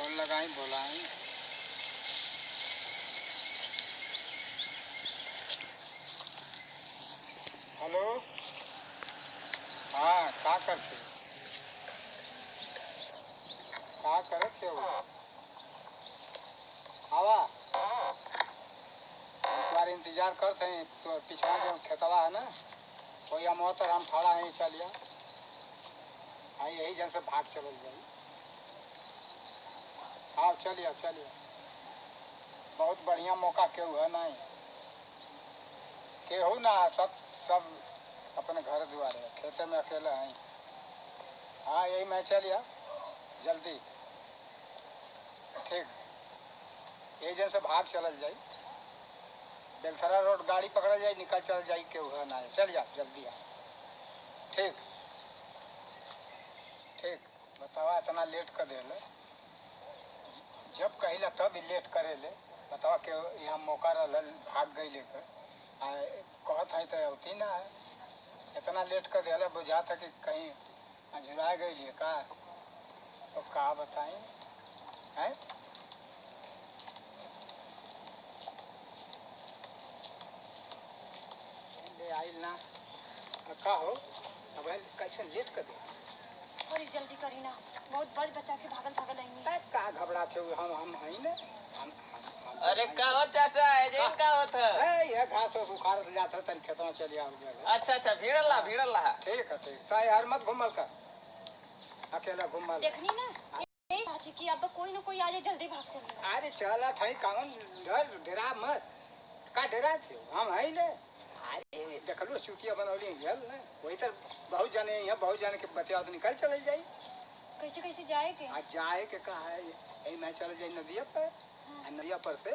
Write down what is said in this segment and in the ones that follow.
Phone लगाई बोलाई। Hello, हाँ का करते का करत हो? आवा तुम्हारे इंतजार करते हैं। तो पिछड़ा जो खेतवा है ना, कोई हम तर हम खड़ा है, चलिए हाँ यही जन से भाग चल जाई। हाँ चलिए चलिए, बहुत बढ़िया मौका केहू है नहीं, केहू ना, सब सब अपने घर दुआरे है, खेते में अकेले हैं। हाँ यही मैं चलिए जल्दी, ठीक यही जन से भाग चल जाई। बेलथरा रोड गाड़ी पकड़ जाए, निकल चल जाई, केहू है ना, चल जा जल्दी आ। ठीक ठीक, बतावा इतना लेट कर दे ले, जब कहिला तब ही लेट करे ले। बतावा के यहाँ मौका रहल, भाग गई लेकर कहत है तो होती ना है। इतना लेट कर दिया, बुझा था कि कहीं अझुरा गई है का, तो का बताएं है। ले आइल ना का हो, अब कैसे लेट कर दिया। थोड़ी जल्दी करी ना, बहुत बल बचा के भागल भागल आई। का घबरा थे हम हैं ना, हम अरे का हो चाचा, एजेंट का होता है ये घास उखाड़ जाता तन खेत में चली आ गया। अच्छा भीड़ला ठीक है ठीक, तो यार मत घूमल कर, अकेला घूमल देखनी ना यही साथी कि अब कोई ना कोई आ जाए, जल्दी भाग चले। अरे चला था कौन डर, डरा मत, का डरा थे हम है ना। अरे देख लो चुटिया बनौली गल ना, वही तो बहुत जाने यहाँ, बहुत जाने के बतिया तो निकल चले जाई। कैसे कैसे जाए के? आज जाए के कहा है, यही मैं चले जाई नदिया पर। हाँ। नदिया पर से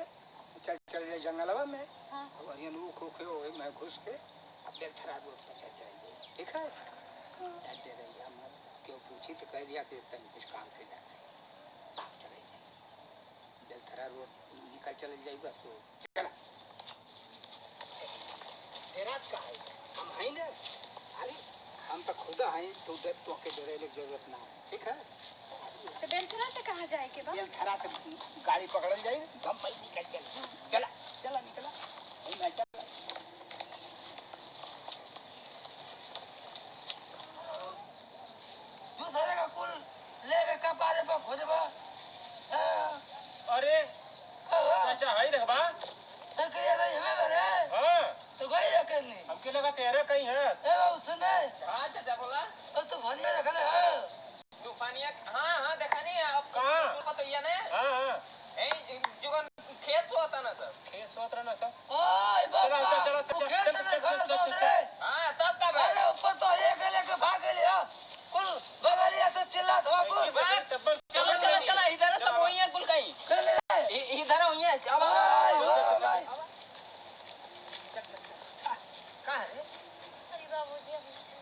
चल जाए जंगलवा में। हाँ। और ये नू खोखे हो मैं घुस के अपने थरा रोड पर चल जाएंगे, ठीक है। डरते रहिए मत, क्यों पूछी तो कह दिया कि तन कुछ काम से जाना है, भाग चले जाए बेलथरा रोड निकल चले जाए बस। वो चला तेरा का है, हम हैं ना। अरे हम तो खुद हैं, तो के डरे की जरूरत ना है, ठीक है। तो बेलथरा से कहाँ जाए के बा? बेलथरा से गाड़ी पकड़ जाए, हम भाई निकल चल, चला चला निकला मैं चला। दूसरे का कुल लेके कपारे पर खोजबा। अरे चाचा है रे बा, तो करिया गई हमें बरे। हां तो गई रखनी, हमके लगा तेरे कहीं है। ए बाबू सुन बे। हां चाचा बोला, और तू भनिया रख ले। हां तूफानिया, हां देखा नहीं अब कहां पता ही है ना। हां ए जुगन खेत सोता ना सर, खेत सोत रहा ना सर। ओए बाबा चलो चल। हां तब का भाई, अरे ऊपर तो एक लेके भाग गया, कुल बगलिया से चिल्ला धवा कुल। चलो इधर तो वही है कुल कहीं, इधर वही है। अब कहां है? अरे बाबूजी अब चल।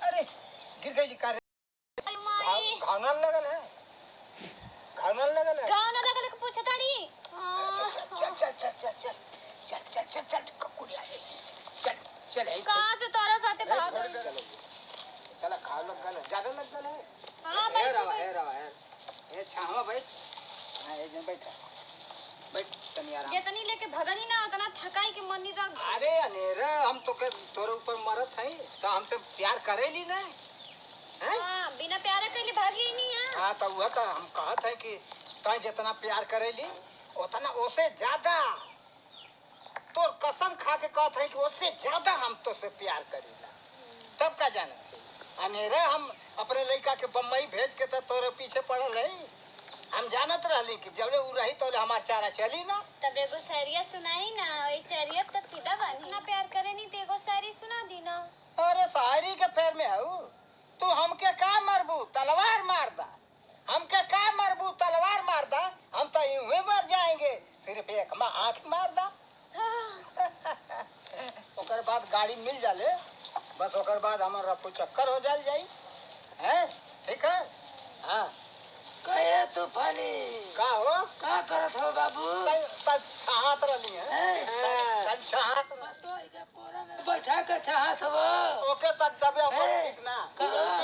अरे गिर गई कार, घावना लगल है, घावना लगल है। गाँव ना लगल के पूछे ताड़ी। चल ककुड़िया चल कहाँ से तोरा साथे भाग गई? चला खा लग गल, ज्यादा लग गल है। हाँ है ये छावा बैठ, हां ये जन बैठ तनी आराम। जितनी लेके भगनी ना उतना थकाई के मन नहीं रह। अरे अनेरा हम तो के तोरे ऊपर मरत हैं, तो हम तो प्यार करेली ना हैं। हां बिना प्यार के भागी ही नहीं है। हां तो वह तो हम कहत है कि तय जितना प्यार करेली उतना ओसे ज्यादा, तो कसम खा के कहत है कि उससे ज्यादा हम तो से प्यार करेला। तब का जानत है अनेरा हम अपने लड़का के बम्बई भेज के तो तोरे पीछे पड़ल है। हम जानत रहली कि जब उ रही तो हमार चारा चली ना। तब एगो शायरिया सुनाई ना, ओई शायरिया तक फिदा बानी ना। प्यार करे नहीं तो एगो शायरी सुना दी ना। अरे शायरी के फेर में हूँ, तू हमके का मरबू तलवार मार दा, हमके का मरबू तलवार मार दा, हम तो यूं ही मर जाएंगे, सिर्फ एक आँख मार दा। ओकर बाद गाड़ी मिल जाले, बस ओकर बाद हमारा रफू चक्कर हो जाई हैं, ठीक है। हाँ कहे तूफानी का हो, का करत हो बाबू? तब छाहत रहली है, तब छाहत तो इधर कोरा में बैठा के चाहत हो ओके तक दबे ए, ठीक ना कहाँ